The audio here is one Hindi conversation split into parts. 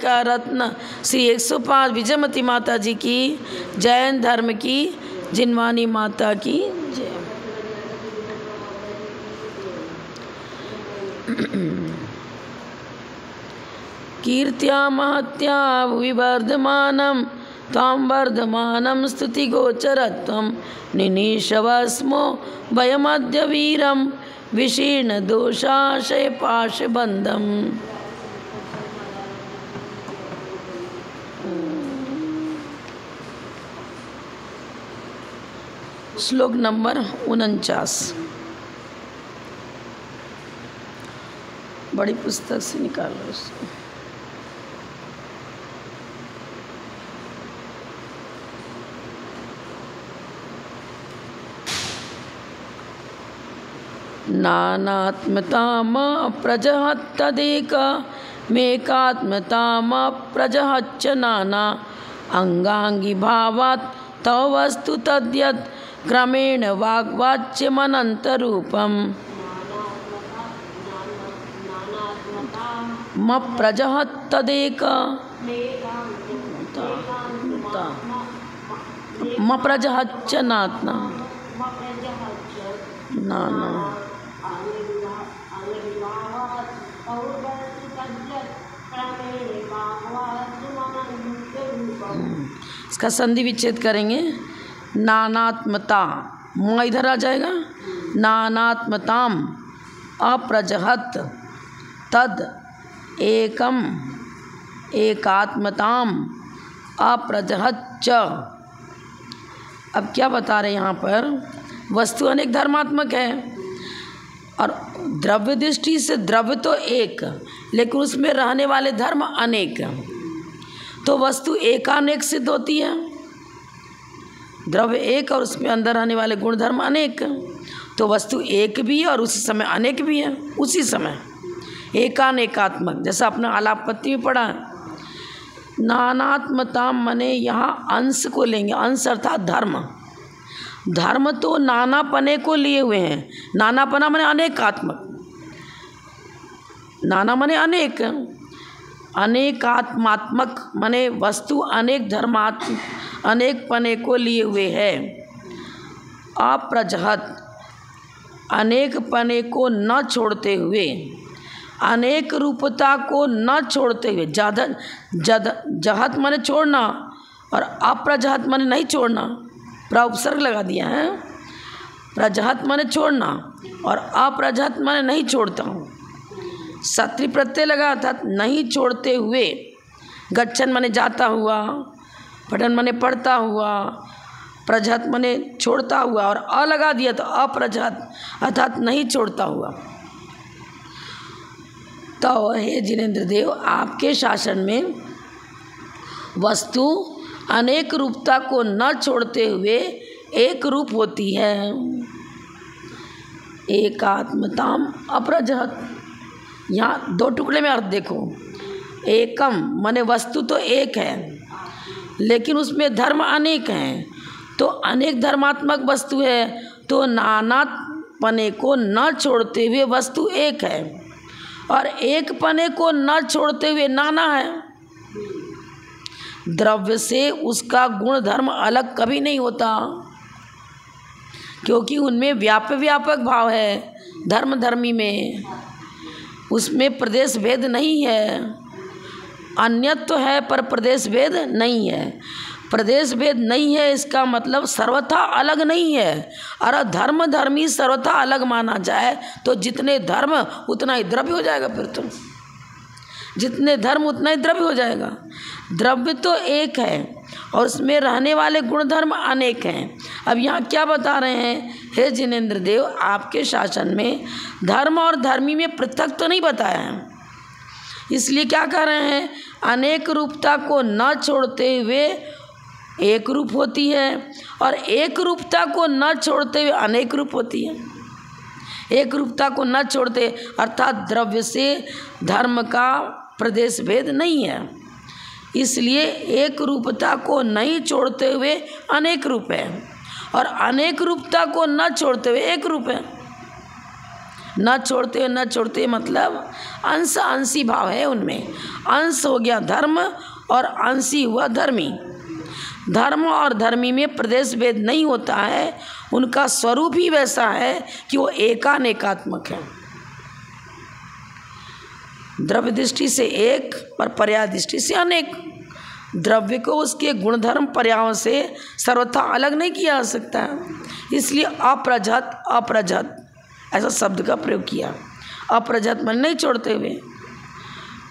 का रत्न श्री 105 विजयमती माता जी की, जैन धर्म की जिनवानी माता की जय। कीर्त्या महत्या विवर्धमानं तां वर्धमानं स्तुतिगोचरत्वं निनीशवस्मो भयमद्य वीरं विशीर्ण दोषाशय पाशबन्धम्। श्लोक नंबर 49। बड़ी पुस्तक से निकाल लो इसको। नानात्मताम प्रजहत्तदेक मेकात्मताम प्रजहच्च नाना अंगांगी भावात् तव वस्तु तद्यत् क्रमेण वाग्वाच्यमनन्तरूपम्। म प्रजहत्तदेक म प्रजहच्च नाना नाना। इसका संधि विच्छेद करेंगे। नानात्मता, म इधर आ जाएगा। नानात्मताम अप्रजहत तद एकम एकात्मताम अप्रजहत च। अब क्या बता रहे हैं यहाँ पर? वस्तु अनेक धर्मात्मक है और द्रव्य दृष्टि से द्रव्य तो एक, लेकिन उसमें रहने वाले धर्म अनेक। तो वस्तु एकानेक सिद्ध होती है। द्रव्य एक और उसमें अंदर रहने वाले गुण धर्म अनेक। तो वस्तु एक भी है और उसी समय अनेक भी है। उसी समय एकानेकात्मक, जैसा अपना आलापत्ति में पढ़ा है। नानात्मता मने यहाँ अंश को लेंगे। अंश अर्थात धर्म। धर्म तो नानापने को लिए हुए हैं। नानापना मने अनेकात्मक। नाना मने अनेक। अनेकात्मात्मक मने वस्तु अनेक धर्मात्म अनेक पने को लिए हुए है। अप्रजहत अनेक पने को न छोड़ते हुए, अनेक रूपता को न छोड़ते हुए। जहत माने छोड़ना और अप्रजहत माने नहीं छोड़ना। प्रउपसर्ग लगा दिया है। प्रजहत माने छोड़ना और अप्रजहत माने नहीं छोड़ता हूँ। सत्री प्रत्यय लगा अर्थात नहीं छोड़ते हुए। गच्छन माने जाता हुआ, पठन माने पढ़ता हुआ, प्रजहत माने छोड़ता हुआ और अ लगा दिया तो अप्रजहत अर्थात नहीं छोड़ता हुआ। तो हे जिनेंद्र देव, आपके शासन में वस्तु अनेक रूपता को न छोड़ते हुए एक रूप होती है। एकात्मताम अप्रजहत। यहाँ दो टुकड़े में अर्थ देखो। एकम माने वस्तु तो एक है, लेकिन उसमें धर्म अनेक हैं। तो अनेक धर्मात्मक वस्तु है, तो नाना पने को न छोड़ते हुए वस्तु एक है और एक पने को न छोड़ते हुए नाना है। द्रव्य से उसका गुण धर्म अलग कभी नहीं होता, क्योंकि उनमें व्यापक भाव है। धर्म धर्मी में उसमें प्रदेश भेद नहीं है। अन्यत्व है पर प्रदेश भेद नहीं है। प्रदेश भेद नहीं है इसका मतलब सर्वथा अलग नहीं है। और धर्म धर्मी सर्वथा अलग माना जाए तो जितने धर्म उतना ही द्रव्य हो जाएगा। फिर तो जितने धर्म उतना ही द्रव्य हो जाएगा। द्रव्य तो एक है और उसमें रहने वाले गुण धर्म अनेक हैं। अब यहाँ क्या बता रहे हैं? हे जिनेंद्र देव, आपके शासन में धर्म और धर्मी में पृथक तो नहीं बताया है। इसलिए क्या कह रहे हैं? अनेक रूपता को न छोड़ते हुए एक रूप होती है और एक रूपता को न छोड़ते हुए अनेक रूप होती है। एक रूपता को न छोड़ते अर्थात द्रव्य से धर्म का प्रदेश भेद नहीं है। इसलिए एक रूपता को नहीं छोड़ते हुए अनेक रूप है और अनेक रूपता को न छोड़ते हुए एक रूप है। न छोड़ते मतलब अंश अंशी भाव है उनमें। अंश हो गया धर्म और अंशी हुआ धर्मी। धर्म और धर्मी में प्रदेश भेद नहीं होता है, उनका स्वरूप ही वैसा है कि वो एकात्मक है। द्रव्य दृष्टि से एक और पर्याय दृष्टि से अनेक। द्रव्य को उसके गुणधर्म पर्यायों से सर्वथा अलग नहीं किया जा सकता है, इसलिए अप्रजत ऐसा शब्द का प्रयोग किया। अप्रजत मन नहीं छोड़ते हुए।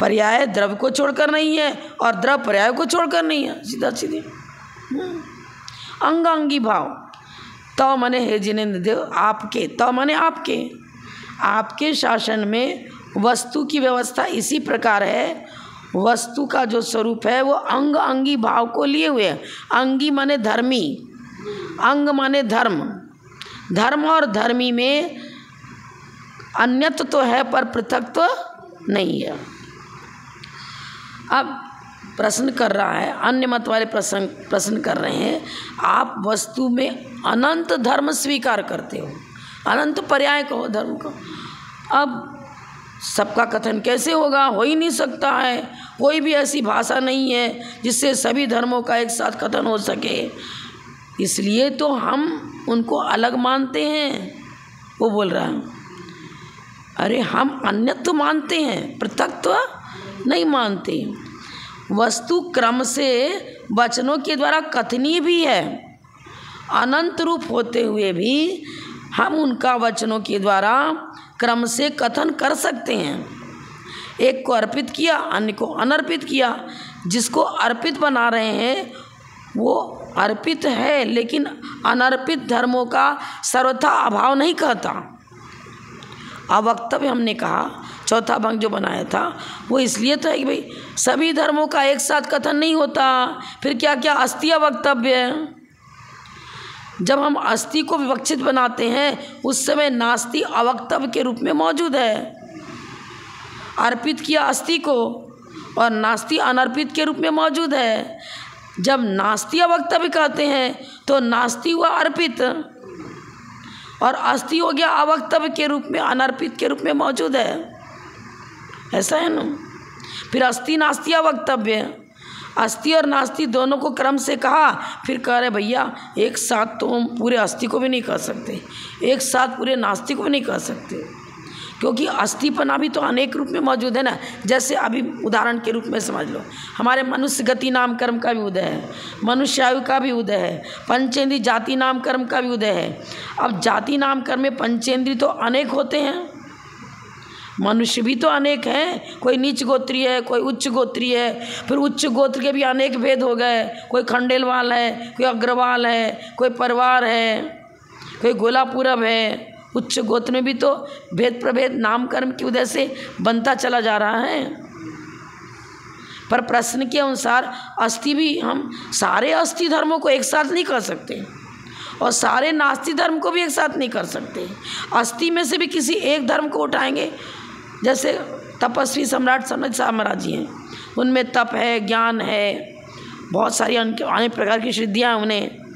पर्याय द्रव्य को छोड़कर नहीं है और द्रव्य पर्याय को छोड़कर नहीं है, सीधा सीधे। अंगांगी भाव। तो मने हे जिनेंद्र देव आपके, तो मने आपके शासन में वस्तु की व्यवस्था इसी प्रकार है। वस्तु का जो स्वरूप है वो अंग अंगी भाव को लिए हुए है। अंगी माने धर्मी, अंग माने धर्म। धर्म और धर्मी में अन्यत्व तो है पर पृथकत्व तो नहीं है। अब प्रश्न कर रहा है, अन्य मत वाले प्रश्न कर रहे हैं, आप वस्तु में अनंत धर्म स्वीकार करते हो, अनंत पर्याय कहो धर्म को। अब सबका कथन कैसे होगा? हो ही नहीं सकता है। कोई भी ऐसी भाषा नहीं है जिससे सभी धर्मों का एक साथ कथन हो सके, इसलिए तो हम उनको अलग मानते हैं। वो बोल रहा है अरे हम अन्यत्व मानते हैं, पृथकत्व नहीं मानते। वस्तु क्रम से वचनों के द्वारा कथनीय भी है, अनंत रूप होते हुए भी हम उनका वचनों के द्वारा क्रम से कथन कर सकते हैं। एक को अर्पित किया, अन्य को अनर्पित किया। जिसको अर्पित बना रहे हैं वो अर्पित है, लेकिन अनर्पित धर्मों का सर्वथा अभाव नहीं कहता। अवक्तव्य हमने कहा, चौथा भंग जो बनाया था वो इसलिए तो है कि भाई सभी धर्मों का एक साथ कथन नहीं होता। फिर क्या क्या अस्ति अवक्तव्य। जब हम अस्थि को विवक्षित बनाते हैं उस समय नास्ति अवक्तव्य के रूप में मौजूद है। अर्पित किया अस्थि को और नास्ति अनर्पित के रूप में मौजूद है। जब नास्ति अवक्तव्य कहते हैं तो नास्ति हुआ अर्पित और अस्थि हो गया अवक्तव्य के रूप में, अनर्पित के रूप में मौजूद है। ऐसा है ना। फिर अस्थि नास्ति अवक्तव्य, अस्थि और नास्ति दोनों को क्रम से कहा। फिर कह रहे भैया एक साथ तो हम पूरे अस्थि को भी नहीं कह सकते, एक साथ पूरे नास्ति को भी नहीं कह सकते, क्योंकि अस्थिपना भी तो अनेक रूप में मौजूद है ना। जैसे अभी उदाहरण के रूप में समझ लो, हमारे मनुष्य गति नाम कर्म का भी उदय है, मनुष्यायु का भी उदय है, पंचेंद्री जाति नाम कर्म का भी उदय है। अब जाति नाम कर्म में पंचेंद्री तो अनेक होते हैं, मनुष्य भी तो अनेक हैं। कोई नीच गोत्रीय है, कोई उच्च गोत्रीय है। फिर उच्च गोत्र के भी अनेक भेद हो गए, कोई खंडेलवाल है, कोई अग्रवाल है, कोई परवार है, कोई गोलापुरब है। उच्च गोत्र में भी तो भेद प्रभेद नामकर्म की वजह से बनता चला जा रहा है। पर प्रश्न के अनुसार अस्थि भी, हम सारे अस्थि धर्मों को एक साथ नहीं कर सकते और सारे नास्ति धर्म को भी एक साथ नहीं कर सकते। अस्थि में से भी किसी एक धर्म को उठाएंगे। जैसे तपस्वी सम्राट साम्राज्य महाराज जी हैं, उनमें तप है, ज्ञान है, बहुत सारी अनेक प्रकार की सिद्धियाँ हैं उन्हें,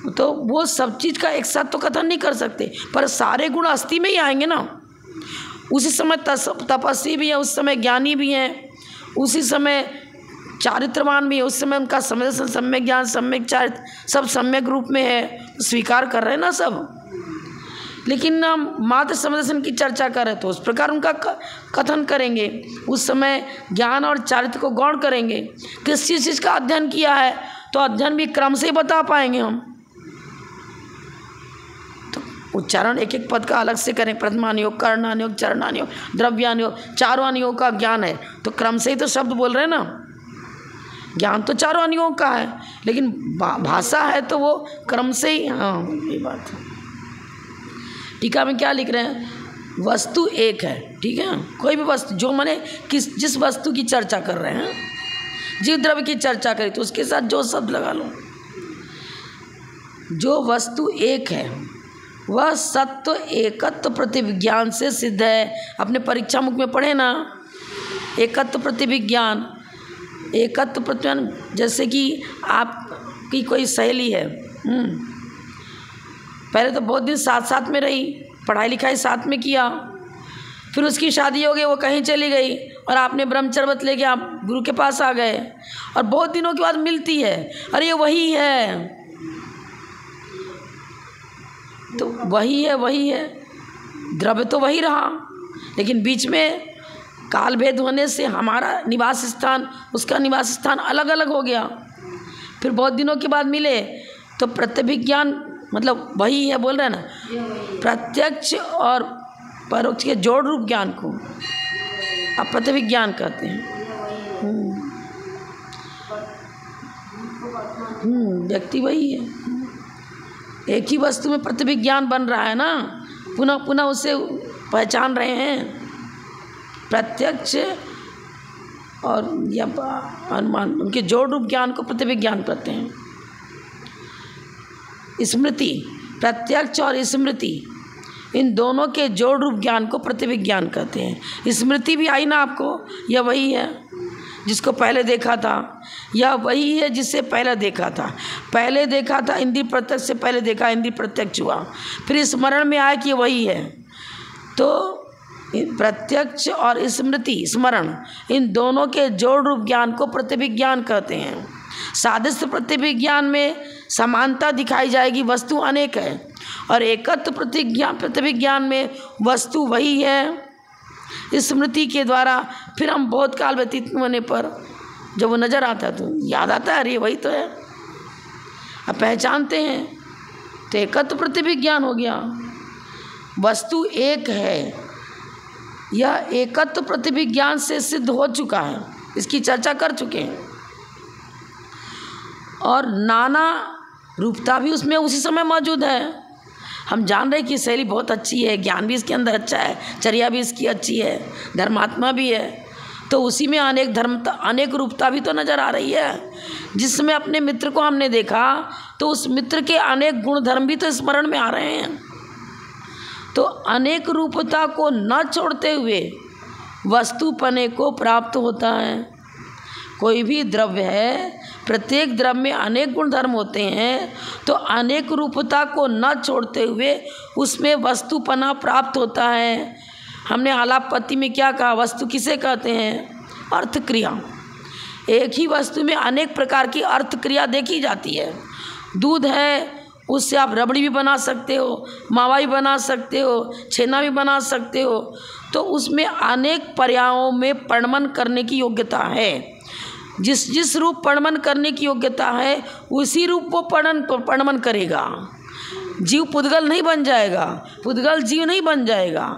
तो वो सब चीज़ का एक साथ तो कथन नहीं कर सकते। पर सारे गुण अस्थि में ही आएंगे ना। उसी समय तपस्वी भी है, उस समय ज्ञानी भी हैं, उसी समय चारित्रवान भी है, उस समय उनका सम्यक ज्ञान, सम्यक चारित्र सब सम्यक रूप में है, स्वीकार कर रहे हैं ना सब। लेकिन हम मात्र समदर्शन की चर्चा कर रहे तो उस प्रकार उनका कथन करेंगे। उस समय ज्ञान और चारित्र को गौण करेंगे। किस चीज़ का अध्ययन किया है तो अध्ययन भी क्रम से ही बता पाएंगे हम। तो उच्चारण एक एक पद का अलग से करें। प्रथमानुयोग, कर्णानुयोग, चरणानुयोग, द्रव्यानुयोग, चारों अनुयोग का ज्ञान है तो क्रम से ही तो शब्द बोल रहे हैं ना। ज्ञान तो चारों अनुयोग का है, लेकिन भाषा है तो वो क्रम से ही। हाँ ये बात है। टीका में क्या लिख रहे हैं? वस्तु एक है, ठीक है। कोई भी वस्तु जो माने जिस वस्तु की चर्चा कर रहे हैं, जिस द्रव्य की चर्चा करें तो उसके साथ जो शब्द लगा लो। जो वस्तु एक है वह सत्व एकत्व प्रतिविज्ञान से सिद्ध है। अपने परीक्षा मुख में पढ़े ना, एकत्व प्रतिविज्ञान। एकत्व प्रतिविज्ञान जैसे कि आपकी कोई सहेली है, पहले तो बहुत दिन साथ साथ में रही, पढ़ाई लिखाई साथ में किया, फिर उसकी शादी हो गई, वो कहीं चली गई और आपने ब्रह्मचर्य व्रत लेके आप गुरु के पास आ गए और बहुत दिनों के बाद मिलती है, अरे ये वही है, तो वही है, द्रव्य तो वही रहा, लेकिन बीच में काल भेद होने से हमारा निवास स्थान उसका निवास स्थान अलग अलग हो गया। फिर बहुत दिनों के बाद मिले तो प्रत्यभिज्ञान मतलब वही है, बोल रहे हैं ना, प्रत्यक्ष और परोक्ष के जोड़ रूप ज्ञान को आप प्रत्यभिज्ञान कहते हैं। व्यक्ति वही है, एक ही वस्तु में प्रत्यभिज्ञान बन रहा है ना, पुनः पुनः उसे पहचान रहे हैं। प्रत्यक्ष और या अनुमान उनके जोड़ रूप ज्ञान को प्रत्यभिज्ञान कहते हैं। स्मृति, प्रत्यक्ष और स्मृति, इन दोनों के जोड़ रूप ज्ञान को प्रत्यभिज्ञान कहते हैं। स्मृति भी आई ना आपको, यह वही है जिसको पहले देखा था, यह वही है जिससे पहले देखा था। पहले देखा था इंद्रिय प्रत्यक्ष से पहले देखा, इंद्रिय प्रत्यक्ष हुआ, फिर स्मरण में आया कि वही है। तो प्रत्यक्ष और स्मृति स्मरण इन दोनों के जोड़ रूप ज्ञान को प्रत्यभिज्ञान कहते हैं। सादृश्य प्रत्यभिज्ञान में समानता दिखाई जाएगी, वस्तु अनेक है, और एकत्व प्रत्यभिज्ञान में वस्तु वही है। स्मृति के द्वारा फिर हम बहुत काल व्यतीत होने पर जब वो नज़र आता तो याद आता है, अरे वही तो है, अब पहचानते हैं, तो एकत्व प्रत्यभिज्ञान हो गया। वस्तु एक है, यह एकत्व प्रत्यभिज्ञान से सिद्ध हो चुका है, इसकी चर्चा कर चुके हैं। और नाना रूपता भी उसमें उसी समय मौजूद है। हम जान रहे हैं कि शैली बहुत अच्छी है, ज्ञान भी इसके अंदर अच्छा है, चर्या भी इसकी अच्छी है, धर्मात्मा भी है, तो उसी में अनेक रूपता भी तो नज़र आ रही है। जिसमें अपने मित्र को हमने देखा तो उस मित्र के अनेक गुण धर्म भी तो स्मरण में आ रहे हैं। तो अनेक रूपता को न छोड़ते हुए वस्तुपने को प्राप्त होता है। कोई भी द्रव्य है, प्रत्येक द्रव्य में अनेक गुण धर्म होते हैं, तो अनेक रूपता को न छोड़ते हुए उसमें वस्तुपना प्राप्त होता है। हमने आलापपत्ति में क्या कहा, वस्तु किसे कहते हैं, अर्थ क्रिया। एक ही वस्तु में अनेक प्रकार की अर्थ क्रिया देखी जाती है। दूध है, उससे आप रबड़ी भी बना सकते हो, मावा भी बना सकते हो, छेना भी बना सकते हो, तो उसमें अनेक पर्यायों में परिणमन करने की योग्यता है। जिस जिस रूप परिणमन करने की योग्यता है उसी रूप वो परिणमन करेगा। जीव पुद्गल नहीं बन जाएगा, पुद्गल जीव नहीं बन जाएगा।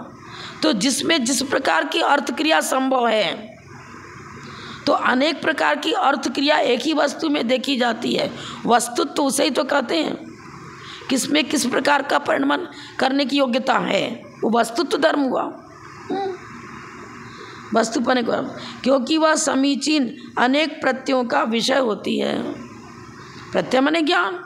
तो जिसमें जिस प्रकार की अर्थ क्रिया संभव है, तो अनेक प्रकार की अर्थ क्रिया एक ही वस्तु में देखी जाती है। वस्तुत्व तो उसे ही तो कहते हैं, किसमें किस प्रकार का परिणमन करने की योग्यता है, वो वस्तुत्व धर्म हुआ, वस्तुपने को, क्योंकि वह समीचीन अनेक प्रत्ययों का विषय होती है। प्रत्यय माने ज्ञान।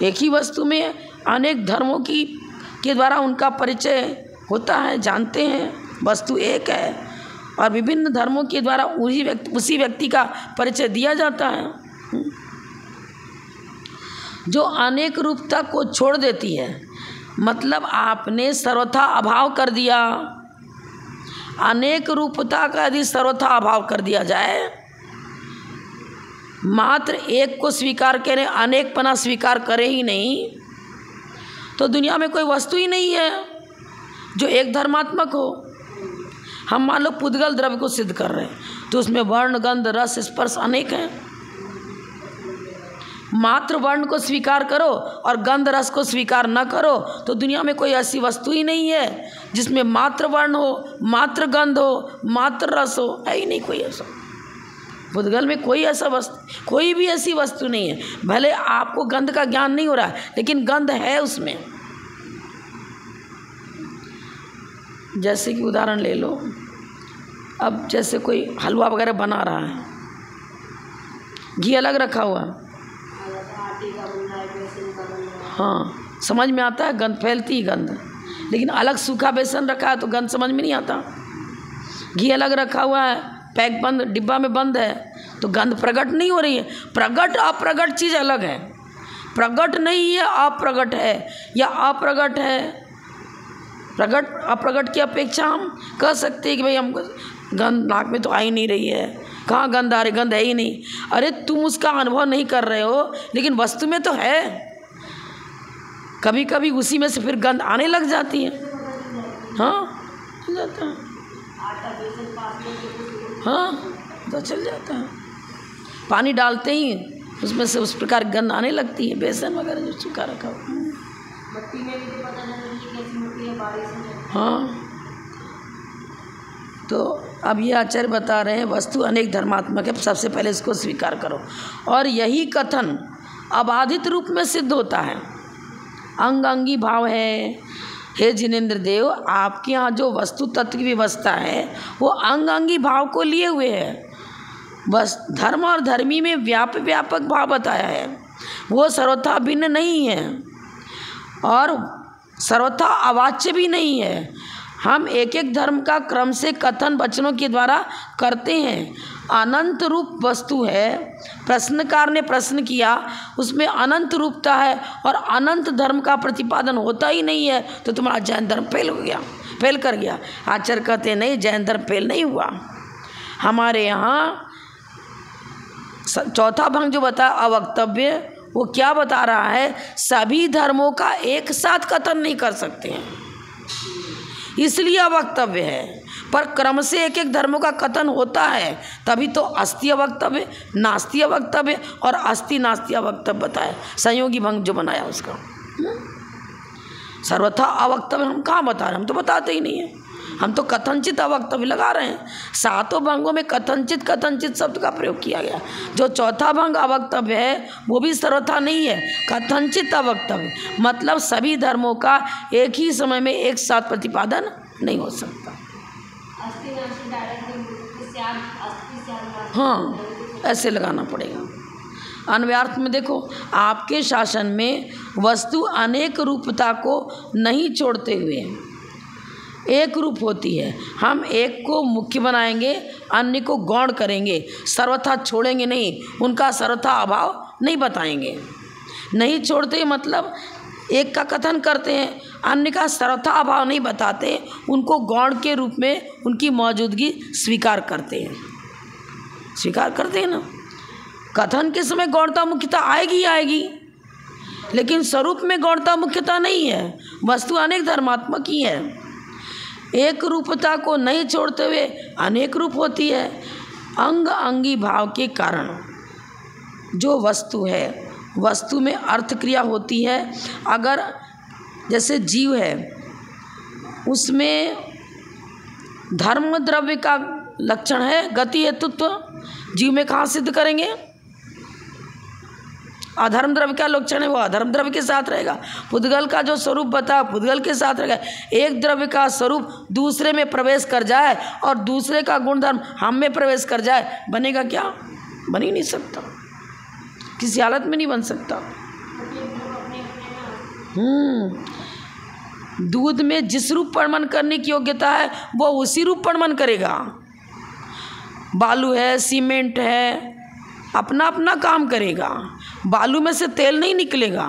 एक ही वस्तु में अनेक धर्मों के द्वारा उनका परिचय होता है, जानते हैं, वस्तु एक है और विभिन्न धर्मों के द्वारा उसी व्यक्ति का परिचय दिया जाता है। जो अनेक रूपता को छोड़ देती है, मतलब आपने सर्वथा अभाव कर दिया। अनेक रूपता का यदि सर्वथा अभाव कर दिया जाए, मात्र एक को स्वीकार करें, अनेकपना स्वीकार करें ही नहीं, तो दुनिया में कोई वस्तु ही नहीं है जो एक धर्मात्मक हो। हम मान लो पुद्गल द्रव्य को सिद्ध कर रहे हैं, तो उसमें वर्ण गंध रस स्पर्श अनेक हैं। मात्र वर्ण को स्वीकार करो और गंध रस को स्वीकार न करो, तो दुनिया में कोई ऐसी वस्तु ही नहीं है जिसमें मात्र वर्ण हो, मात्र गंध हो, मात्र रस हो, है ही नहीं कोई ऐसा। पुद्गल में कोई ऐसा वस्तु, कोई भी ऐसी वस्तु नहीं है। भले आपको गंध का ज्ञान नहीं हो रहा है, लेकिन गंध है उसमें। जैसे कि उदाहरण ले लो, अब जैसे कोई हलवा वगैरह बना रहा है, घी अलग रखा हुआ, हाँ समझ में आता है, गंध फैलती है गंध, लेकिन अलग सूखा बेसन रखा है तो गंध समझ में नहीं आता। घी अलग रखा हुआ है, पैक बंद, डिब्बा में बंद है, तो गंध प्रकट नहीं हो रही है। प्रकट अप्रकट चीज़ अलग है। प्रकट नहीं है, अप्रकट है, या अप्रकट है प्रकट अप्रकट की अपेक्षा हम कह सकते हैं कि भाई हमको गंध नाक में तो आ ही नहीं रही है, कहाँ गंध आ रही, गंध है ही नहीं। अरे तुम उसका अनुभव नहीं कर रहे हो, लेकिन वस्तु में तो है। कभी कभी उसी में से फिर गंध आने लग जाती है। हाँ चल जाता है, हाँ तो चल जाता है। पानी डालते ही उसमें से उस प्रकार गंध आने लगती है, बेसन वगैरह जो सूखा रखा हुआ। मट्टी में भी तो पता नहीं कैसी मट्टी है, बारिश में। हाँ तो अब ये आचार्य बता रहे हैं वस्तु अनेक धर्मात्मक है, सबसे पहले इसको स्वीकार करो। और यही कथन अबाधित रूप में सिद्ध होता है। अंग अंगी भाव है। हे जिनेंद्र देव, आपके यहाँ जो वस्तु तत्व की व्यवस्था है वो अंग अंगी भाव को लिए हुए है। बस धर्म और धर्मी में व्यापक भाव बताया है, वो सर्वथा भिन्न नहीं है और सर्वथा अवाच्य भी नहीं है। हम एक एक धर्म का क्रम से कथन वचनों के द्वारा करते हैं। अनंत रूप वस्तु है। प्रश्नकार ने प्रश्न किया, उसमें अनंत रूपता है और अनंत धर्म का प्रतिपादन होता ही नहीं है, तो तुम्हारा जैन धर्म फेल हो गया, फेल कर गया। आचार्य कहते नहीं, जैन धर्म फेल नहीं हुआ। हमारे यहाँ चौथा भंग जो बताया अवक्तव्य, वो क्या बता रहा है, सभी धर्मों का एक साथ कथन नहीं कर सकते हैं, इसलिए अवक्तव्य है। पर क्रम से एक एक धर्मों का कथन होता है, तभी तो अस्ति अवक्तव्य, नास्ति अवक्तव्य और अस्ति नास्ति अवक्तव्य बताया। संयोगी भंग जो बनाया उसका सर्वथा अवक्तव्य हम कहाँ बता रहे हैं, हम तो बताते ही नहीं है, हम तो कथनचित अवक्तव्य लगा रहे हैं। सातों भंगों में कथनचित शब्द का प्रयोग किया गया। जो चौथा भंग अवक्तव्य है वो भी सर्वथा नहीं है, कथनचित अवक्तव्य, मतलब सभी धर्मों का एक ही समय में एक साथ प्रतिपादन नहीं हो सकता। हाँ ऐसे लगाना पड़ेगा। अन्वयार्थ में देखो, आपके शासन में वस्तु अनेक रूपता को नहीं छोड़ते हुए एक रूप होती है। हम एक को मुख्य बनाएंगे, अन्य को गौण करेंगे, सर्वथा छोड़ेंगे नहीं, उनका सर्वथा अभाव नहीं बताएंगे। नहीं छोड़ते मतलब एक का कथन करते हैं, अन्य का सर्वथा अभाव नहीं बताते, उनको गौण के रूप में उनकी मौजूदगी स्वीकार करते हैं। स्वीकार करते हैं ना। कथन के समय गौणता मुख्यता आएगी ही आएगी, लेकिन स्वरूप में गौणता मुख्यता नहीं है। वस्तु अनेक धर्मात्मक ही है, एक रूपता को नहीं छोड़ते हुए अनेक रूप होती है। अंग अंगी भाव के कारण जो वस्तु है, वस्तु में अर्थ क्रिया होती है। अगर जैसे जीव है, उसमें धर्म द्रव्य का लक्षण है गति हेतुत्व, जीव में कहाँ सिद्ध करेंगे। अधर्म द्रव्य का लक्षण है, वो अधर्म द्रव्य के साथ रहेगा। पुद्गल का जो स्वरूप बता पुद्गल के साथ रहेगा। एक द्रव्य का स्वरूप दूसरे में प्रवेश कर जाए और दूसरे का गुणधर्म हम में प्रवेश कर जाए, बनेगा क्या? बन ही नहीं सकता, किसी हालत में नहीं बन सकता। दूध में जिस रूप परिणमन करने की योग्यता है वो उसी रूप परिणमन करेगा। बालू है, सीमेंट है, अपना अपना काम करेगा। बालू में से तेल नहीं निकलेगा,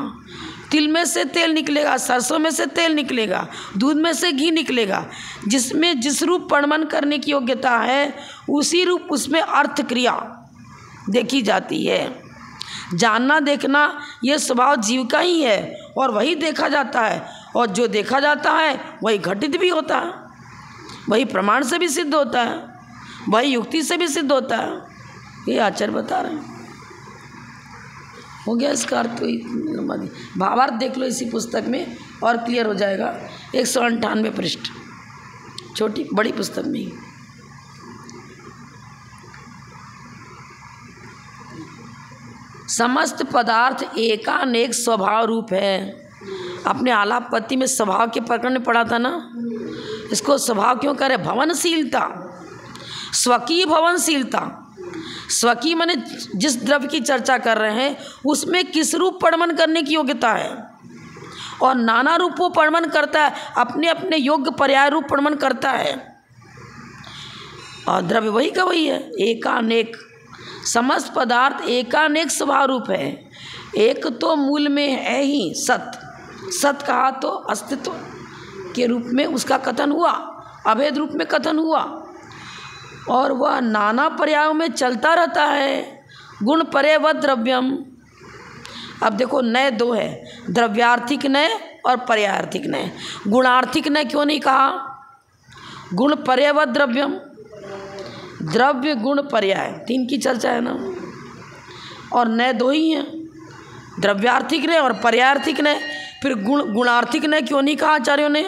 तिल में से तेल निकलेगा, सरसों में से तेल निकलेगा, दूध में से घी निकलेगा। जिसमें जिस रूप परिणमन करने की योग्यता है उसी रूप उसमें अर्थ क्रिया देखी जाती है। जानना देखना ये स्वभाव जीव का ही है और वही देखा जाता है, और जो देखा जाता है वही घटित भी होता है, वही प्रमाण से भी सिद्ध होता है, वही युक्ति से भी सिद्ध होता है। ये आचार्य बता रहे हैं। हो गया इसका अर्थ। तो भावार्थ देख लो इसी पुस्तक में और क्लियर हो जाएगा। 198 पृष्ठ, छोटी बड़ी पुस्तक में ही। समस्त पदार्थ एकानेक स्वभाव रूप है। अपने आलापति में स्वभाव के प्रकरण में पढ़ा था ना, इसको स्वभाव क्यों कह रहे? भवनशीलता, स्वकीय भवनशीलता। स्वकीय माने जिस द्रव्य की चर्चा कर रहे हैं उसमें किस रूप परिणमन करने की योग्यता है, और नाना रूप वो परिणमन करता है, अपने अपने योग्य पर्याय रूप परिणमन करता है, और द्रव्य वही का वही है, एकानेक। समस्त पदार्थ एकानेक स्वभाव रूप है। एक तो मूल में है ही सत, सत कहा तो अस्तित्व, के रूप में उसका कथन हुआ, अभेद रूप में कथन हुआ, और वह नाना पर्यायों में चलता रहता है। गुण पर्याय व द्रव्यम। अब देखो नय दो है, द्रव्यार्थिक नय और पर्यायार्थिक नय। गुणार्थिक नय क्यों नहीं कहा? गुण पर्याय व द्रव्यम, द्रव्य गुण पर्याय तीन की चर्चा है ना, और नय दो ही हैं, द्रव्यार्थिक नय और पर्यायार्थिक नय। फिर गुणार्थिक नय क्यों नहीं कहा आचार्यों ने?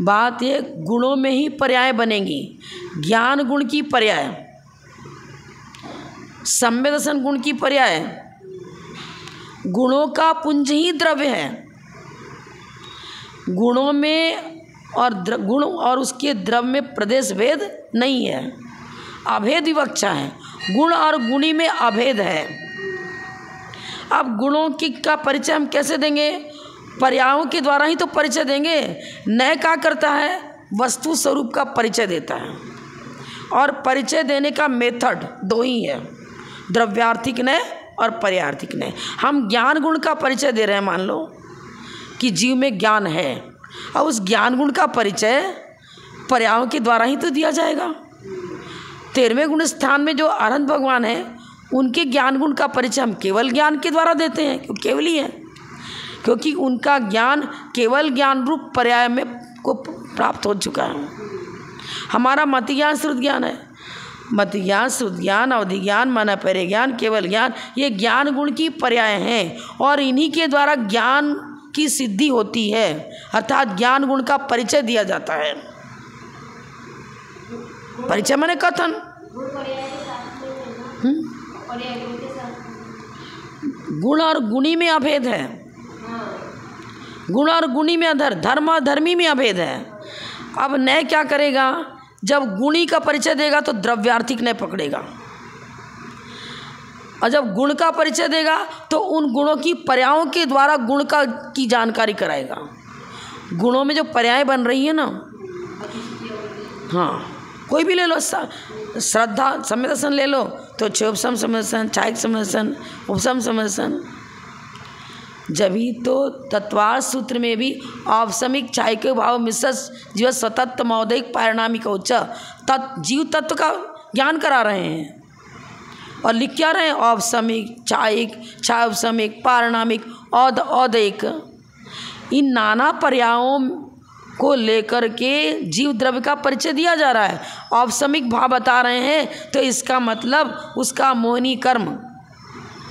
बात ये गुणों में ही पर्याय बनेंगी। ज्ञान गुण की पर्याय, सम्यक दर्शन गुण की पर्याय, गुणों का पुंज ही द्रव्य है। गुणों में और गुण और उसके द्रव्य में प्रदेश भेद नहीं है, अभेद विवक्षा है। गुण और गुणी में अभेद है। अब गुणों की का परिचय हम कैसे देंगे? पर्यायों के द्वारा ही तो परिचय देंगे। नय क्या करता है? वस्तु स्वरूप का परिचय देता है, और परिचय देने का मेथड दो ही है, द्रव्यार्थिक नय और पर्यायार्थिक नय। हम ज्ञान गुण का परिचय दे रहे हैं, मान लो कि जीव में ज्ञान है, अब उस ज्ञान गुण का परिचय पर्यायों के द्वारा ही तो दिया जाएगा। 13वें गुण स्थान में जो अनंत भगवान है, उनके ज्ञान गुण का परिचय हम केवल ज्ञान के द्वारा देते हैं, क्योंकि केवल ही है, क्योंकि उनका ज्ञान केवल ज्ञान रूप पर्याय में को प्राप्त हो चुका है। हमारा मति ज्ञान श्रुत ज्ञान है, मति ज्ञान श्रुत ज्ञान अवधि ज्ञान मन परे ज्ञान केवल ज्ञान, ये ज्ञान गुण की पर्याय हैं, और इन्हीं के द्वारा ज्ञान की सिद्धि होती है, अर्थात ज्ञान गुण का परिचय दिया जाता है। परिचय माने कथन। गुण और गुणी में अभेद है, गुण और गुणी में अधर, धर्म और धर्मी में अभेद है। अब नय क्या करेगा? जब गुणी का परिचय देगा तो द्रव्यार्थिक नय पकड़ेगा, और जब गुण का परिचय देगा तो उन गुणों की पर्यायों के द्वारा गुण का की जानकारी कराएगा। गुणों में जो पर्याय बन रही है ना, हाँ कोई भी ले लो, श्रद्धा सम्यक दर्शन ले लो तो क्षोभसम सम्यक दर्शन, छायक सम्यक दर्शन, उपसम सम्यक दर्शन। जब ही तो तत्वार सूत्र में भी औपसमिक छायक भाव मिश्र जीव स्वतत्व मौदिक पारिणामिक उच्च जीव तत्व का ज्ञान करा रहे हैं, और लिख क्या रहे हैं? औपसमिक, छायिक, छायोपसमिक, पारिणामिक, औदैक, इन नाना पर्यायों को लेकर के जीव द्रव्य का परिचय दिया जा रहा है। औपसमिक भाव बता रहे हैं तो इसका मतलब उसका मोहिनी कर्म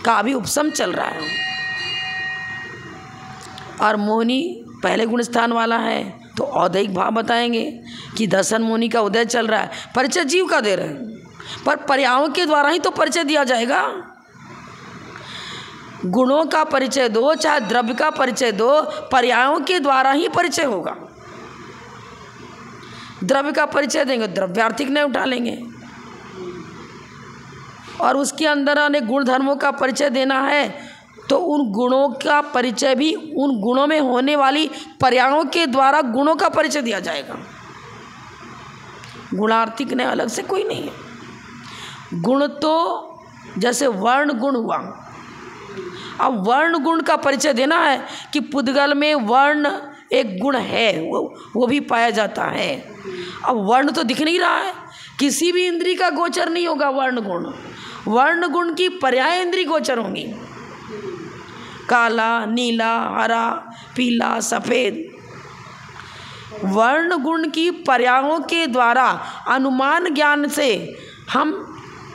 का भी उपसम चल रहा है, और मोहिनी पहले गुण स्थान वाला है तो औदैक भाव बताएंगे कि दर्शन मोहिनी का उदय चल रहा है। परिचय जीव का दे रहे हैं, पर पर्यायों के द्वारा ही तो परिचय दिया जाएगा। गुणों का परिचय दो चाहे द्रव्य का परिचय दो, पर्यायों के द्वारा ही परिचय होगा। द्रव्य का परिचय देंगे, द्रव्यार्थिक नहीं उठा लेंगे, और उसके अंदर अनेक गुण धर्मों का परिचय देना है तो उन गुणों का परिचय भी उन गुणों में होने वाली पर्यायों के द्वारा गुणों का परिचय दिया जाएगा। गुणार्थिक ने अलग से कोई नहीं है। गुण तो जैसे वर्ण गुण हुआ, अब वर्ण गुण का परिचय देना है कि पुद्गल में वर्ण एक गुण है, वो भी पाया जाता है। अब वर्ण तो दिख नहीं रहा है, किसी भी इंद्री का गोचर नहीं होगा वर्ण गुण। वर्ण गुण की पर्याय इंद्री गोचर होंगी, काला, नीला, हरा, पीला, सफ़ेद। वर्ण गुण की पर्यायों के द्वारा अनुमान ज्ञान से हम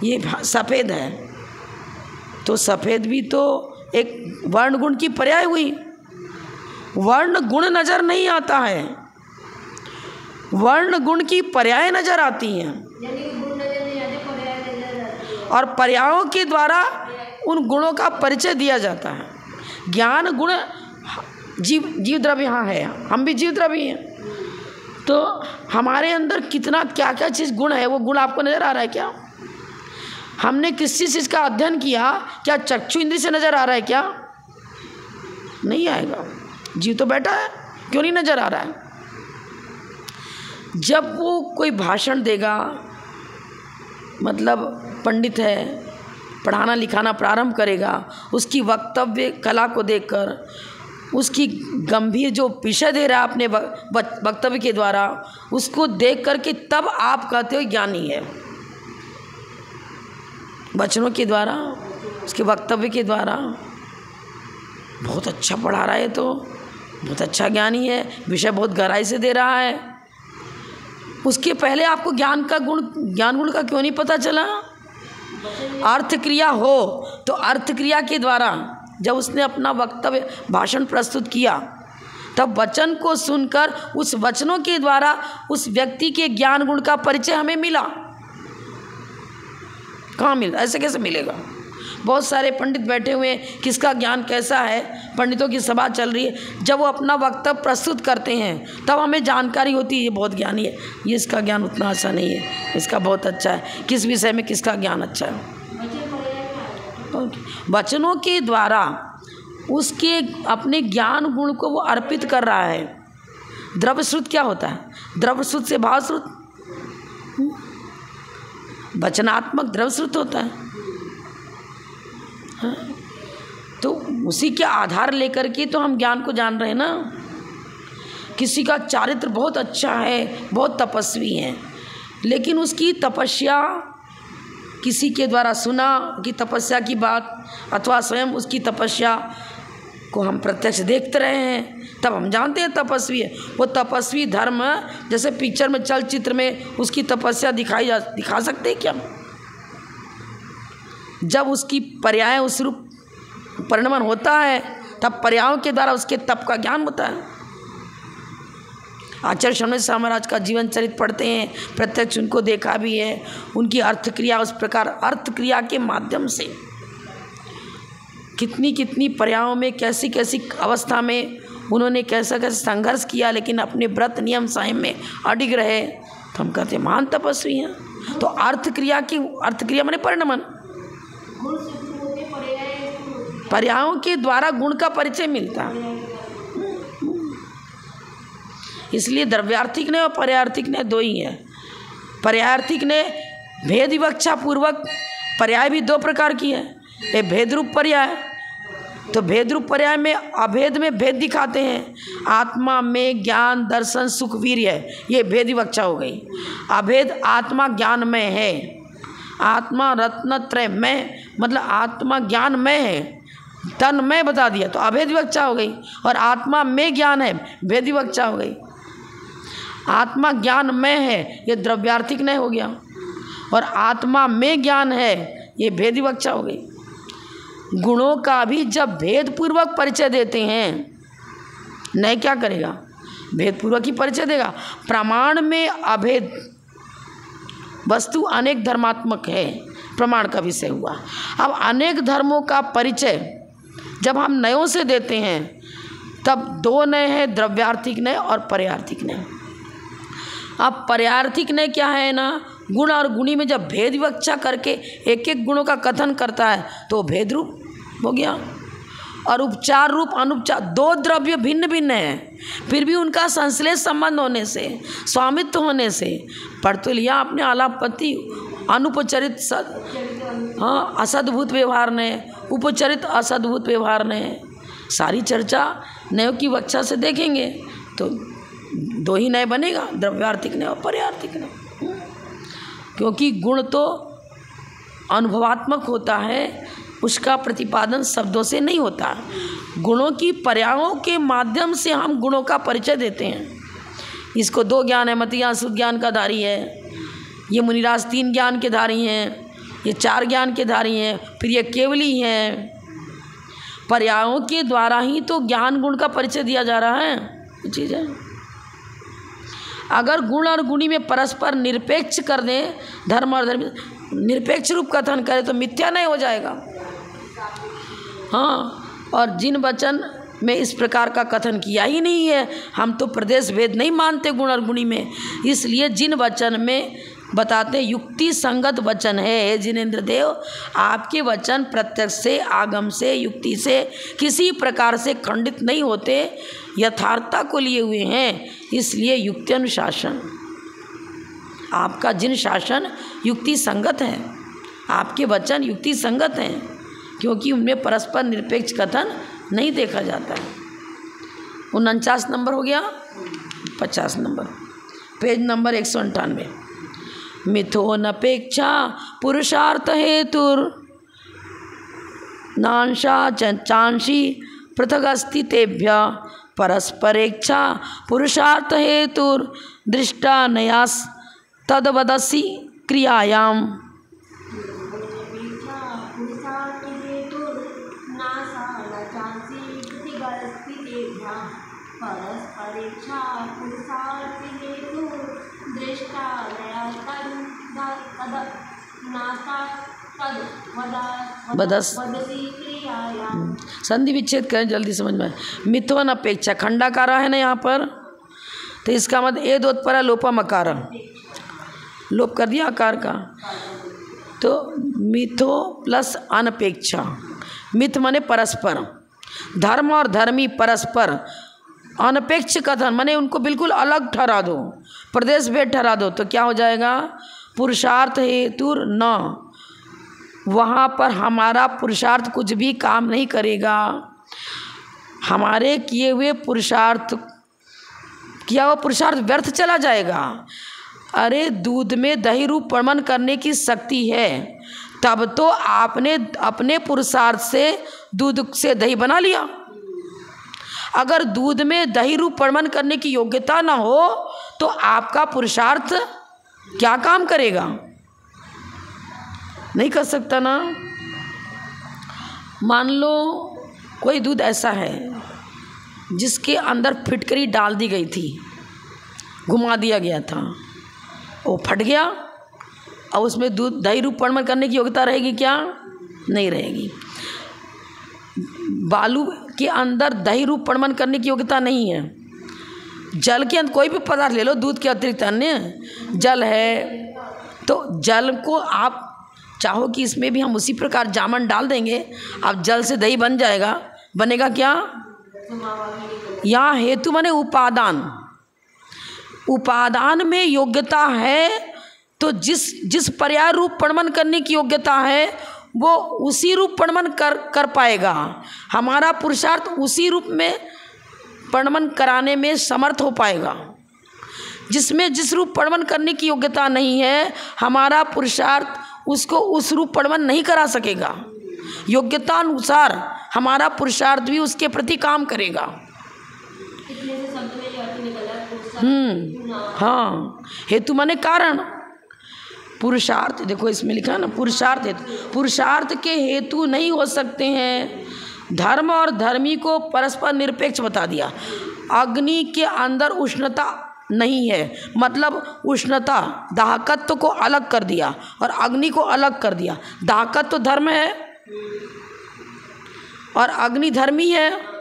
ये सफ़ेद है तो सफ़ेद भी तो एक वर्ण गुण की पर्याय हुई। वर्ण गुण नज़र नहीं आता है, वर्ण गुण की पर्याय नज़र आती हैं, और पर्यायों के द्वारा उन गुणों का परिचय दिया जाता है। ज्ञान गुण जीव द्रव्य यहाँ है, हम भी जीव द्रव्य हैं, तो हमारे अंदर कितना क्या क्या चीज़ गुण है, वो गुण आपको नज़र आ रहा है क्या? हमने किसी चीज़ का अध्ययन किया क्या? चक्षु इंद्रिय से नज़र आ रहा है क्या? नहीं आएगा। जीव तो बैठा है, क्यों नहीं नज़र आ रहा है? जब वो कोई भाषण देगा, मतलब पंडित है, पढ़ाना लिखाना प्रारंभ करेगा, उसकी वक्तव्य कला को देखकर उसकी गंभीर जो विषय दे रहा है अपने वक्तव्य के द्वारा, उसको देख करके तब आप कहते हो ज्ञानी है। वचनों के द्वारा, उसके वक्तव्य के द्वारा बहुत अच्छा पढ़ा रहा है, तो बहुत अच्छा ज्ञानी है, विषय बहुत गहराई से दे रहा है। उसके पहले आपको ज्ञान गुण का क्यों नहीं पता चला? अर्थ क्रिया हो तो अर्थ क्रिया के द्वारा जब उसने अपना वक्तव्य भाषण प्रस्तुत किया, तब वचन को सुनकर उस वचनों के द्वारा उस व्यक्ति के ज्ञान गुण का परिचय हमें मिला। कहाँ मिला? ऐसे कैसे मिलेगा? बहुत सारे पंडित बैठे हुए हैं, किसका ज्ञान कैसा है, पंडितों की सभा चल रही है, जब वो अपना वक्तव्य प्रस्तुत करते हैं तब हमें जानकारी होती है ये बहुत ज्ञानी है, ये इसका ज्ञान उतना अच्छा नहीं है, इसका बहुत अच्छा है। किस विषय में किसका ज्ञान अच्छा है? वचनों के द्वारा उसके अपने ज्ञान गुण को वो अर्पित कर रहा है। द्रव्य श्रुत क्या होता है? द्रव्य श्रुत से भाव श्रुत, वचनात्मक द्रव्य श्रुत होता है। हाँ? तो उसी के आधार लेकर के तो हम ज्ञान को जान रहे हैं ना। किसी का चारित्र बहुत अच्छा है, बहुत तपस्वी है, लेकिन उसकी तपस्या किसी के द्वारा सुना कि तपस्या की बात, अथवा स्वयं उसकी तपस्या को हम प्रत्यक्ष देखते रहे हैं, तब हम जानते हैं तपस्वी है। वो तपस्वी धर्म जैसे पिक्चर में, चलचित्र में उसकी तपस्या दिखा सकते हैं क्या? जब उसकी पर्याय उस रूप परिणमन होता है तब पर्यायों के द्वारा उसके तप का ज्ञान होता है। आचार्य शौनक महाराज का जीवन चरित्र पढ़ते हैं, प्रत्यक्ष उनको देखा भी है। उनकी अर्थ क्रिया उस प्रकार, अर्थ क्रिया के माध्यम से कितनी कितनी पर्यायों में, कैसी कैसी अवस्था में उन्होंने कैसा कैसा संघर्ष किया, लेकिन अपने व्रत नियम संयम में अडिग रहे। तो हम कहते हैं महान तपस्वी हैं। तो अर्थ क्रिया माने परिणमन, पर्यायों के द्वारा गुण का परिचय मिलता है। इसलिए द्रव्यार्थिक ने और पर्यायार्थिक ने दो ही है। पर्यायार्थिक ने भेद विवक्षा पूर्वक, पर्याय भी दो प्रकार की है। एक भेद रूप पर्याय, तो भेद रूप पर्याय में अभेद में भेद दिखाते हैं। आत्मा में ज्ञान दर्शन सुख वीर्य, ये भेद विवक्षा हो गई। अभेद आत्मा ज्ञान में है, आत्मा रत्नत्रय में, मतलब आत्मा ज्ञान में है, तन में बता दिया तो अभेद विवक्षा हो गई। और आत्मा में ज्ञान है, भेद विवक्षा हो गई। आत्मा ज्ञान में है, ये द्रव्यार्थिक नहीं हो गया। और आत्मा में ज्ञान है, ये भेद विवक्षा हो गई। गुणों का भी जब भेदपूर्वक परिचय देते हैं, नहीं क्या करेगा? भेदपूर्वक ही परिचय देगा। प्रमाण में अभेद वस्तु अनेक धर्मात्मक है, प्रमाण का विषय हुआ। अब अनेक धर्मों का परिचय जब हम नयों से देते हैं, तब दो नए हैं, द्रव्यार्थिक नए और पर्यायार्थिक नए। अब पर्यायार्थिक नए क्या है ना, गुण और गुणी में जब भेद विवक्षा करके एक एक गुणों का कथन करता है तो भेद रूप हो गया। और उपचार रूप अनुपचार, दो द्रव्य भिन्न भिन्न हैं, फिर भी उनका संश्लेष संबंध होने से, स्वामित्व होने से पढ़ तो लिया आपने आलापति अनुपचरित असद्भुत व्यवहार ने, उपचरित असद्भुत व्यवहार ने। सारी चर्चा नयों की वक्षा से देखेंगे तो दो ही नए बनेगा, द्रव्यार्थिक नए और पर्यायार्थिक नए। क्योंकि गुण तो अनुभवात्मक होता है, उसका प्रतिपादन शब्दों से नहीं होता। गुणों की पर्यायों के माध्यम से हम गुणों का परिचय देते हैं। इसको दो ज्ञान है, मतियाँ शुद्ध ज्ञान का धारी है, ये मुनिराज 3 ज्ञान के धारी हैं, ये 4 ज्ञान के धारी हैं, फिर ये केवली हैं। पर्यायों के द्वारा ही तो ज्ञान गुण का परिचय दिया जा रहा है। ये चीज़ है। अगर गुण और गुणी में परस्पर निरपेक्ष कर दें, धर्म और धर्म निरपेक्ष रूप कथन करें तो मिथ्या नहीं हो जाएगा। हाँ, और जिन वचन में इस प्रकार का कथन किया ही नहीं है, हम तो प्रदेश भेद नहीं मानते गुण और गुणी में, इसलिए जिन वचन में बताते युक्ति संगत वचन है, जिनेंद्र देव आपके वचन प्रत्यक्ष से, आगम से, युक्ति से किसी प्रकार से खंडित नहीं होते, यथार्थता को लिए हुए हैं। इसलिए युक्ति अनुशासन, आपका जिन शासन युक्ति संगत है, आपके वचन युक्ति संगत हैं, क्योंकि उनमें परस्पर निरपेक्ष कथन नहीं देखा जाता है। 49 नंबर हो गया, 50 नंबर, पेज नंबर 198। मिथोनपेक्षा पुरुषार्थ हेतुर नांशा चांसी पृथगस्ति तेभ्य परस्परेच्छा पुरुषार्थ हेतुर दृष्टा नयास तदवदसि क्रियायाम। संधि विच्छेद करें, जल्दी समझ में। मिथवन अपेक्षा खंडाकारा है ना यहाँ पर, तो इसका मतलब ए दोत्परा लोपम अकार, लोप कर दिया आकार का, तो मिथो प्लस अनपेक्षा। मिथ माने परस्पर, धर्म और धर्मी परस्पर, अनपेक्ष कथन माने उनको बिल्कुल अलग ठहरा दो, प्रदेश भेद ठहरा दो, तो क्या हो जाएगा? पुरुषार्थ हेतुर न, वहाँ पर हमारा पुरुषार्थ कुछ भी काम नहीं करेगा। हमारे किए हुए पुरुषार्थ, किया हुआ पुरुषार्थ व्यर्थ चला जाएगा। अरे दूध में दही रूप प्रमाण करने की शक्ति है, तब तो आपने अपने पुरुषार्थ से दूध से दही बना लिया। अगर दूध में दही रूप प्रमाण करने की योग्यता ना हो तो आपका पुरुषार्थ क्या काम करेगा? नहीं कर सकता ना। मान लो कोई दूध ऐसा है जिसके अंदर फिटकरी डाल दी गई थी, घुमा दिया गया था, वो फट गया, और उसमें दूध दही रूप प्रमाण करने की योग्यता रहेगी क्या? नहीं रहेगी। बालू के अंदर दही रूप प्रमाण करने की योग्यता नहीं है। जल के अंदर कोई भी पदार्थ ले लो, दूध के अतिरिक्त अन्य जल है, तो जल को आप चाहो कि इसमें भी हम उसी प्रकार जामन डाल देंगे, अब जल से दही बन जाएगा, बनेगा क्या? यहाँ हेतु माने उपादान, उपादान में योग्यता है तो जिस पर्याय रूप प्रमाण करने की योग्यता है वो उसी रूप प्रमाण कर पाएगा। हमारा पुरुषार्थ उसी रूप में प्रमाण कराने में समर्थ हो पाएगा। जिसमें जिस रूप प्रमाण करने की योग्यता नहीं है, हमारा पुरुषार्थ उसको उस रूप प्रमाण नहीं करा सकेगा। योग्यता अनुसार हमारा पुरुषार्थ भी उसके प्रति काम करेगा। हाँ, हेतु माने कारण। पुरुषार्थ देखो इसमें लिखा है ना, पुरुषार्थ हेतु, पुरुषार्थ के हेतु नहीं हो सकते हैं। धर्म और धर्मी को परस्पर निरपेक्ष बता दिया। अग्नि के अंदर उष्णता नहीं है, मतलब उष्णता दाहकत्व को अलग कर दिया और अग्नि को अलग कर दिया। दाहकत्व तो धर्म है और अग्नि धर्मी है।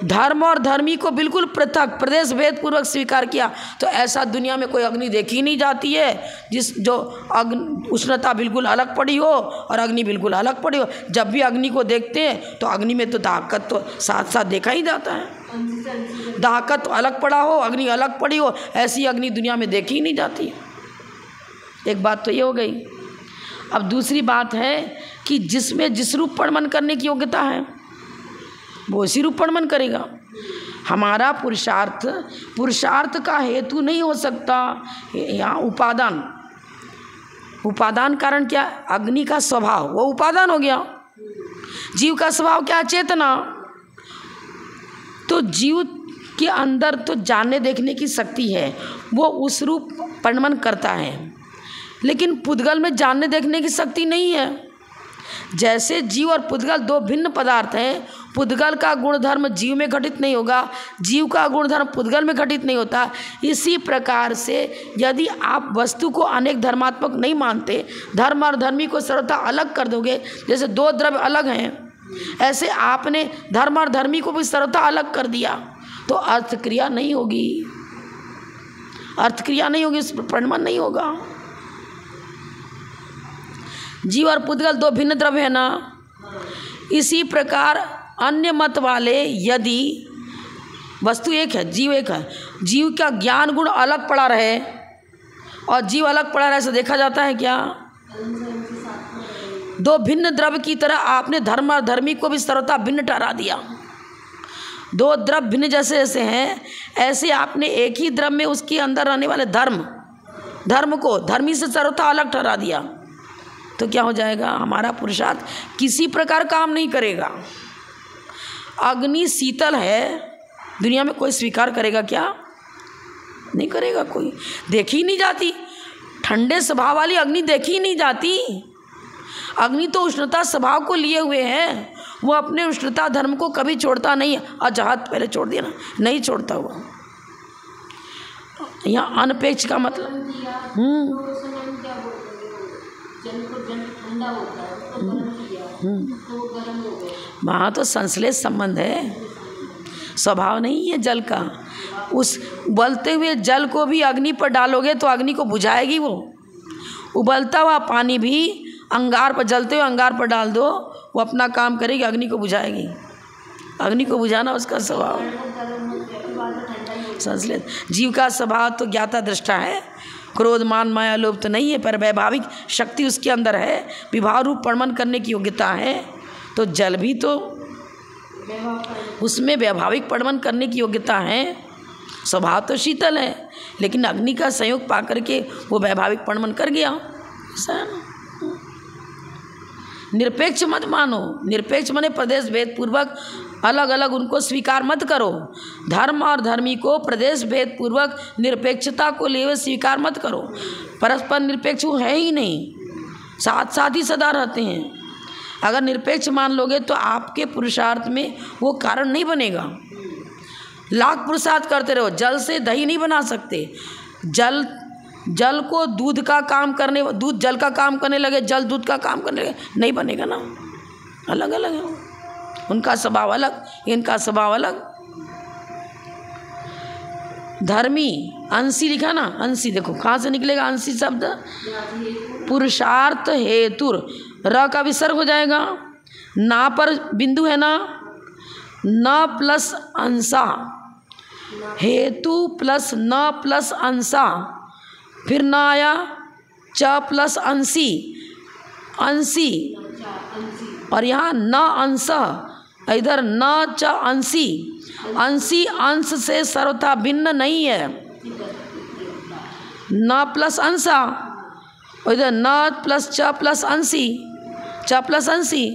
धर्म और धर्मी को बिल्कुल पृथक प्रदेश भेद पूर्वक स्वीकार किया, तो ऐसा दुनिया में कोई अग्नि देखी नहीं जाती है जो उष्णता बिल्कुल अलग पड़ी हो और अग्नि बिल्कुल अलग पड़ी हो। जब भी अग्नि को देखते हैं तो अग्नि में तो दाहकत्व तो साथ साथ देखा ही जाता है। दाहकत्व तो अलग पड़ा हो, अग्नि अलग पड़ी हो, ऐसी अग्नि दुनिया में देखी ही नहीं जाती। एक बात तो ये हो गई। अब दूसरी बात है कि जिसमें जिस रूप प्रमाण करने की योग्यता है वो इसी रूप प्रमाण करेगा। हमारा पुरुषार्थ का हेतु नहीं हो सकता। यहाँ उपादान कारण क्या? अग्नि का स्वभाव, वो उपादान हो गया। जीव का स्वभाव क्या? चेतना। तो जीव के अंदर तो जानने देखने की शक्ति है, वो उस रूप प्रमाण करता है, लेकिन पुद्गल में जानने देखने की शक्ति नहीं है। जैसे जीव और पुद्गल दो भिन्न पदार्थ हैं, पुद्गल का गुणधर्म जीव में घटित नहीं होगा, जीव का गुणधर्म पुद्गल में घटित नहीं होता। इसी प्रकार से यदि आप वस्तु को अनेक धर्मात्मक नहीं मानते, धर्म और धर्मी को सर्वथा अलग कर दोगे, जैसे दो द्रव्य अलग हैं, ऐसे आपने धर्म और धर्मी को भी सर्वथा अलग कर दिया, तो अर्थक्रिया नहीं होगी, अर्थक्रिया नहीं होगी, इस प्रमाण नहीं होगा। जीव और पुद्गल दो भिन्न द्रव्य है ना। इसी प्रकार अन्य मत वाले यदि वस्तु एक है, जीव एक है, जीव का ज्ञान गुण अलग पड़ा रहे और जीव अलग पड़ा रहे, ऐसा देखा जाता है क्या? दो भिन्न द्रव्य की तरह आपने धर्म और धर्मी को भी सर्वथा भिन्न ठहरा दिया। दो द्रव्य भिन्न जैसे जैसे हैं, ऐसे आपने एक ही द्रव्य में उसके अंदर रहने वाले धर्म को धर्मी से सर्वथा अलग ठहरा दिया, तो क्या हो जाएगा? हमारा पुरुषार्थ किसी प्रकार काम नहीं करेगा। अग्नि शीतल है, दुनिया में कोई स्वीकार करेगा क्या? नहीं करेगा कोई, देखी ही नहीं जाती। ठंडे स्वभाव वाली अग्नि देखी ही नहीं जाती। अग्नि तो उष्णता स्वभाव को लिए हुए है, वो अपने उष्णता धर्म को कभी छोड़ता नहीं है। अजहत पहले छोड़ दिया ना, नहीं छोड़ता हुआ। यहाँ अनपेक्ष का मतलब वहाँ तो संश्लेष संबंध है, स्वभाव नहीं है जल का। उस उबलते हुए जल को भी अग्नि पर डालोगे तो अग्नि को बुझाएगी वो। उबलता हुआ पानी भी अंगार पर, जलते हुए अंगार पर डाल दो, वो अपना काम करेगी, अग्नि को बुझाएगी। अग्नि को बुझाना उसका स्वभाव। संश्लेष जीव का स्वभाव तो ज्ञाता दृष्टा है, क्रोध मान माया लोभ तो नहीं है, पर वैभाविक शक्ति उसके अंदर है, विभाव रूप परमन करने की योग्यता है। तो जल भी तो उसमें वैभाविक परमन करने की योग्यता है। स्वभाव तो शीतल है, लेकिन अग्नि का संयोग पा करके वो वैभाविक परमन कर गया। ऐसा है ना। निरपेक्ष मत मानो, निरपेक्ष माने प्रदेश भेद पूर्वक अलग अलग उनको स्वीकार मत करो। धर्म और धर्मी को प्रदेश भेद पूर्वक निरपेक्षता को ले हुए स्वीकार मत करो। परस्पर निरपेक्ष वो है ही नहीं, साथ साथ ही सदा रहते हैं। अगर निरपेक्ष मान लोगे तो आपके पुरुषार्थ में वो कारण नहीं बनेगा। लाख पुरुषार्थ करते रहो, जल से दही नहीं बना सकते। जल को दूध का काम करने, दूध जल का काम करने लगे, जल दूध का काम करने लगे, नहीं बनेगा ना। अलग अलग है, उनका स्वभाव अलग, इनका स्वभाव अलग। धर्मी अंशी लिखा ना, अंशी देखो कहाँ से निकलेगा अंशी शब्द? पुरुषार्थ हेतुर, र का विसर्ग हो जाएगा, ना पर बिंदु है ना, न प्लस अंशा, हेतु प्लस न प्लस अंशा, फिर न आया, च प्लस अंशी, अंशी, और यहाँ न अंश, इधर न च अंशी। अंशी अंश से सर्वथा भिन्न नहीं है। न प्लस अंशा, इधर न प्लस च प्लस अंशी, च प्लस अंशी।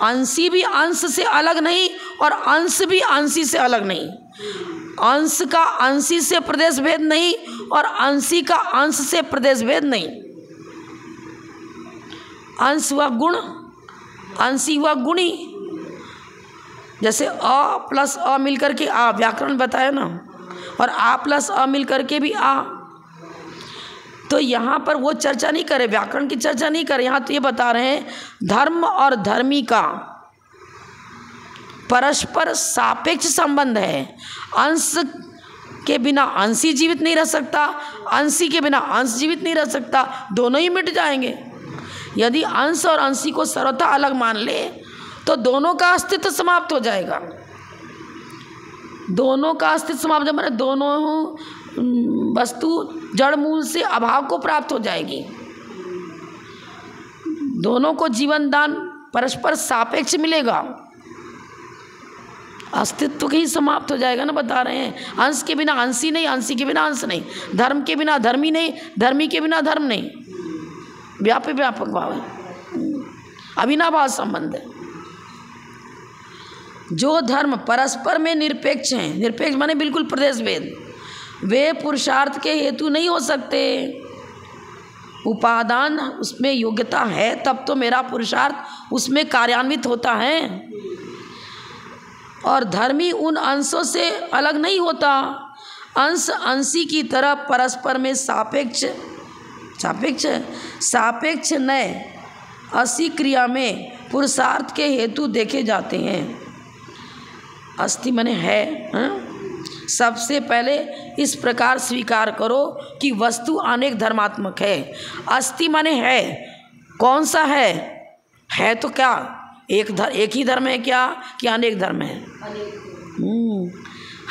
अंशी भी अंश से अलग नहीं और अंश भी अंशी से अलग नहीं। अंश का अंशी से प्रदेश भेद नहीं और अंशी का अंश से प्रदेश भेद नहीं। अंश हुआ गुण, अंशी हुआ गुणी। जैसे अ प्लस अ मिलकर के आ, व्याकरण बताया ना, और आ प्लस अ मिलकर के भी आ। तो यहाँ पर वो चर्चा नहीं करे, व्याकरण की चर्चा नहीं करे। यहाँ तो ये बता रहे हैं धर्म और धर्मी का परस्पर सापेक्ष संबंध है। अंश के बिना अंशी जीवित नहीं रह सकता, अंशी के बिना अंश जीवित नहीं रह सकता, दोनों ही मिट जाएंगे। यदि अंश और अंशी को सर्वथा अलग मान ले तो दोनों का अस्तित्व समाप्त हो जाएगा। दोनों का अस्तित्व समाप्त माने दोनों वस्तु जड़ मूल से अभाव को प्राप्त हो जाएगी। दोनों को जीवन दान परस्पर सापेक्ष मिलेगा, अस्तित्व ही समाप्त हो जाएगा ना, बता रहे हैं। अंश के बिना अंशी नहीं, अंशी के बिना अंश नहीं, धर्म के बिना धर्मी नहीं, धर्मी के बिना धर्म नहीं। व्यापक व्यापक भाव है, अविनाभाव संबंध है। जो धर्म परस्पर में निरपेक्ष हैं, निरपेक्ष माने बिल्कुल प्रदेश भेद, वे पुरुषार्थ के हेतु नहीं हो सकते। उपादान उसमें योग्यता है तब तो मेरा पुरुषार्थ उसमें कार्यान्वित होता है। और धर्मी उन अंशों से अलग नहीं होता। अंश अंशी की तरह परस्पर में सापेक्ष सापेक्ष नए असी क्रिया में पुरुषार्थ के हेतु देखे जाते हैं। अस्ति माने है, सबसे पहले इस प्रकार स्वीकार करो कि वस्तु अनेक धर्मात्मक है। अस्ति माने है, कौन सा है तो क्या एक ही धर्म है क्या कि अनेक धर्म है?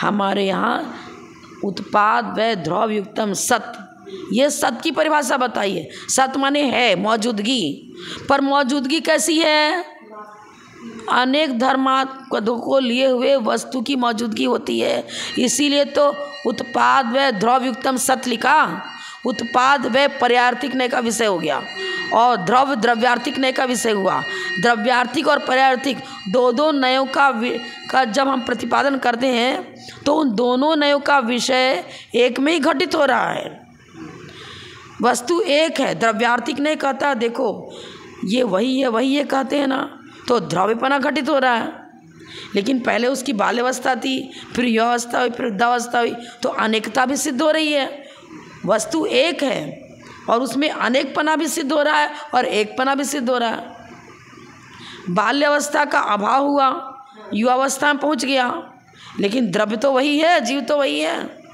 हमारे यहाँ उत्पाद व ध्रुव युक्तम सत, ये सत की परिभाषा बताइए। सत माने है, मौजूदगी। पर मौजूदगी कैसी है? अनेक धर्मात्मकों को लिए हुए वस्तु की मौजूदगी होती है। इसीलिए तो उत्पाद व द्रव्युक्तम सत लिखा। उत्पाद व पर्यार्थिक नय का विषय हो गया और द्रव्य द्रव्यार्थिक नय का विषय हुआ। द्रव्यार्थिक और पर्यार्थिक दो नयों का जब हम प्रतिपादन करते हैं तो उन दोनों नयों का विषय एक में ही घटित हो रहा है। वस्तु एक है, द्रव्यार्थिक नय कहता है देखो ये वही है कहते हैं ना, तो द्रव्यपना घटित हो रहा है। लेकिन पहले उसकी बाल्यावस्था थी, फिर युवावस्था हुई, फिर वृद्धावस्था हुई, तो अनेकता भी सिद्ध हो रही है। वस्तु एक है और उसमें अनेकपना भी सिद्ध हो रहा है और एकपना भी सिद्ध हो रहा है। बाल्यावस्था का अभाव हुआ, युवावस्था में पहुंच गया, लेकिन द्रव्य तो वही है, जीव तो वही है।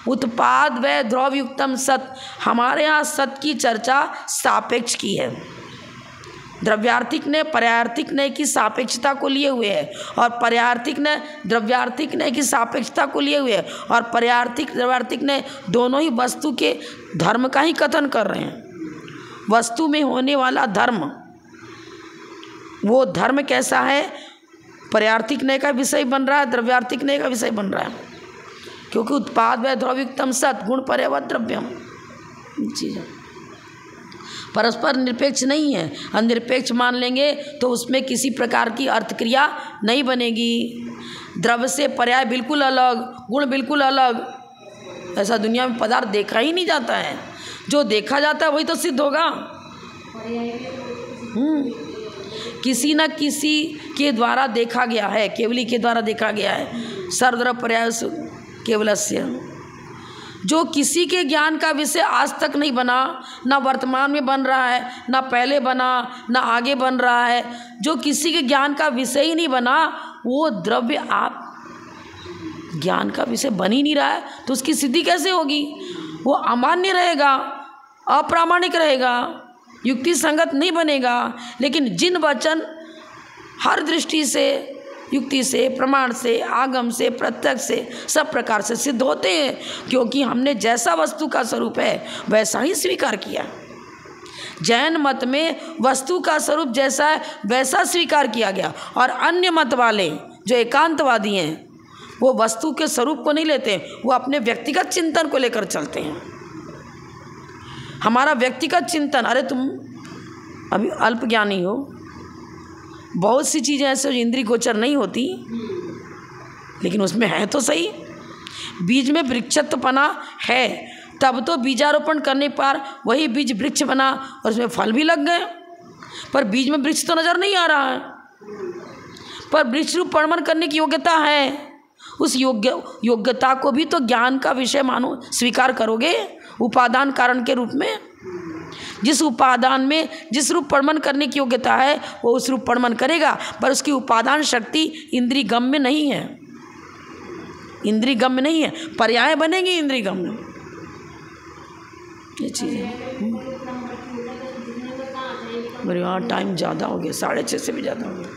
उत्पाद व द्रव्युक्तम सत, हमारे यहाँ सत की चर्चा सापेक्ष की है। द्रव्यार्थिक ने पर्यार्थिक ने की सापेक्षता को लिए हुए है और पर्यार्थिक ने द्रव्यार्थिक ने की सापेक्षता को लिए हुए है और पर्यार्थिक द्रव्यार्थिक ने दोनों ही वस्तु के धर्म का ही कथन कर रहे हैं। वस्तु में होने वाला धर्म, वो धर्म कैसा है, पर्यार्थिक नय का विषय बन रहा है, द्रव्यार्थिक नय का विषय बन रहा है, क्योंकि उत्पाद व द्रव्युक्तम सत गुण पर्यवत द्रव्यम चीज़ परस्पर निरपेक्ष नहीं है। अनिरपेक्ष मान लेंगे तो उसमें किसी प्रकार की अर्थक्रिया नहीं बनेगी। द्रव्य से पर्याय बिल्कुल अलग, गुण बिल्कुल अलग, ऐसा दुनिया में पदार्थ देखा ही नहीं जाता है। जो देखा जाता है वही तो सिद्ध होगा। किसी न किसी के द्वारा देखा गया है, केवली के द्वारा देखा गया है। सर्वद्रव्य पर्याय केवलस्य, जो किसी के ज्ञान का विषय आज तक नहीं बना, ना वर्तमान में बन रहा है, ना पहले बना, ना आगे बन रहा है, जो किसी के ज्ञान का विषय ही नहीं बना, वो द्रव्य आप ज्ञान का विषय बन ही नहीं रहा है, तो उसकी सिद्धि कैसे होगी? वो अमान्य रहेगा, अप्रामाणिक रहेगा, युक्ति संगत नहीं बनेगा। लेकिन जिन वचन हर दृष्टि से, युक्ति से, प्रमाण से, आगम से, प्रत्यक्ष से, सब प्रकार से सिद्ध होते हैं, क्योंकि हमने जैसा वस्तु का स्वरूप है वैसा ही स्वीकार किया। जैन मत में वस्तु का स्वरूप जैसा है वैसा स्वीकार किया गया, और अन्य मत वाले जो एकांतवादी हैं वो वस्तु के स्वरूप को नहीं लेते, वो अपने व्यक्तिगत चिंतन को लेकर चलते हैं। हमारा व्यक्तिगत चिंतन, अरे तुम अभी अल्प ज्ञानी हो, बहुत सी चीज़ें ऐसे इंद्रिय गोचर नहीं होती, लेकिन उसमें है तो सही। बीज में वृक्षत्वपना है, तब तो बीजारोपण करने पर वही बीज वृक्ष बना और उसमें फल भी लग गए, पर बीज में वृक्ष तो नज़र नहीं आ रहा है, पर वृक्ष रूप परिणमन करने की योग्यता है। उस योग्यता को भी तो ज्ञान का विषय मानो, स्वीकार करोगे उपादान कारण के रूप में। जिस उपादान में जिस रूप परिणमन करने की योग्यता है वो उस रूप परिणमन करेगा, पर उसकी उपादान शक्ति इंद्रिय गम्य नहीं है, इंद्रिय गम्य नहीं है, पर्याय बनेंगे इंद्रिय गम्य। ये चीज़ है। मेरे यहाँ टाइम ज़्यादा हो गया, 6:30 से भी ज़्यादा हो गया।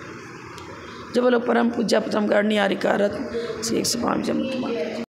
जब बोलो परम पूज्य प्रथम करणी हरिकारत से 105 जन्म तुम्हारे।